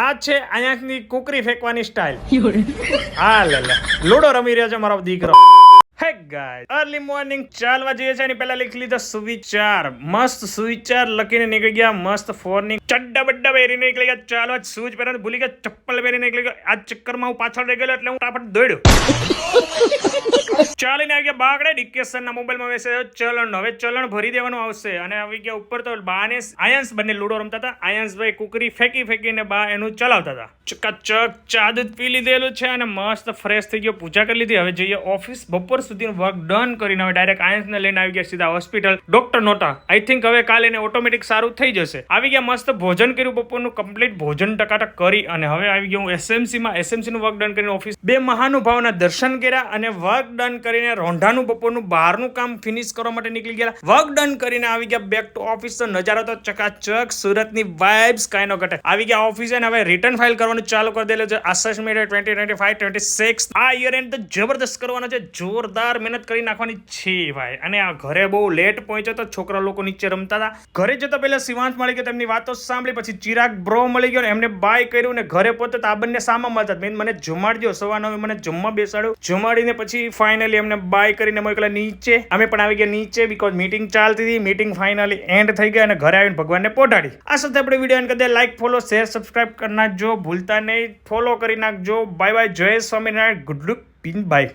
આ છે અહીંયાની કુકરી ફેંકવાની સ્ટાઇલ. હા લે લૂડો રમી રહ્યો છે મારો દીકરો. હે ગાઈસ, અર્લી મોર્નિંગ ચાલવા જઈએ છે. એની પહેલા લખી લીધો સુવિચાર. મસ્ત સુવિચાર લખીને નીકળી ગયા. મસ્ત ફોર્નિંગ ચડ્ડા બડ્ડા પહેરીને નીકળી ગયા. ચાલવા શૂઝ પહેરવાનું ભૂલી ગયા. ચપ્પલ પહેરીને નીકળી ગયો. આ ચક્કરમાં હું પાછળ રહી ગયો એટલે હું ફટાફટ દોડ્યો. ચાલીને આવી ગયા બાગડે. ડિકેશનના મોબાઈલમાં મેસેજ ચલણ. હવે ચલણ ભરી દેવાનું આવશે. અને આવી ગયા ઉપર તો બાને આયન્સ બંને લૂડો રમતા હતા. આયન્સભાઈ કુકરી ફેંકીને બા એનું ચલાવતા હતા. ચકાચક ચા દૂધ પી લીધેલું છે અને મસ્ત ફ્રેશ થઈ ગયો. પૂજા કરી લીધી. હવે જઈએ ઓફિસ. બપોર સુધી વર્ક ડન કરીને હવે ડાયરેક્ટ આયન્સને લઈને આવી ગયા સીધા hospital. Doctor NOTA. I think હવે કાલે એને ઓટોમેટિક સારું થઈ જશે. આવી ગયા મસ્ત ભોજન કર્યું. બપોરનું કમ્પ્લીટ ભોજન ટકાટક કરી અને હવે આવી ગયો હું એસએમસી નું વર્ક ડન કરીને ઓફિસ. બે મહાનુભાવના દર્શન કર્યા અને વર્ક ડન કરીને રોંઢાનું બપોરનું બહારનું કામ ફિનિશ કરવા માટે નીકળી ગયા. વર્ક ડન કરીને આવી ગયા બેક ટુ ઓફિસ. તો નજારો તો ચકાચક. સુરતની વાઇબ્સ કાંઈ નો ઘટે. આવી ગયા ઓફિસે અને હવે રિટર્ન ફાઇલ કરવાનું ચાલુ કરી દેલું છે. અસેસમેન્ટ 2025-26 આ યર એન્ડ તો જબરદસ્ત કરવાનો છે. જોરદાર મહેનત કરી નાખવાની છે ભાઈ. અને આ ઘરે બહુ લેટ પહોંચ્યો તો છોકરા લોકો નીચે રમતા હતા. ઘરે જતા પહેલા શિવાંશ મળી ગયો. તેમની વાતો સાંભળી. પછી ચિરાગ બ્રો મળી ગયો. એમને બાય કર્યું ને ઘરે પહોંચે તો આ બંને સામા મળતા. મને જમાડજો. સવા 9 મને જમવા બેસાડ્યો. જમાડીને પછી ફાઇનલી એમને બાય કરીને મોકલા નીચે. અમે પણ આવી ગયા નીચે બીકોઝ મીટિંગ ચાલતી હતી. મીટિંગ ફાઇનલી એન્ડ થઈ ગઈ અને ઘરે આવીને ભગવાનને પોઢાડી. આ સાથે આપણે વિડીયો એન્ડ કરી દે. લાઈક ફોલો શેર સબસ્ક્રાઇબ કરી નાખજો. ભૂલતા નહીં. ફોલો કરી નાખજો. Bye bye. જય સ્વામિનારાયણ. ગુડ લુક પિન બાય.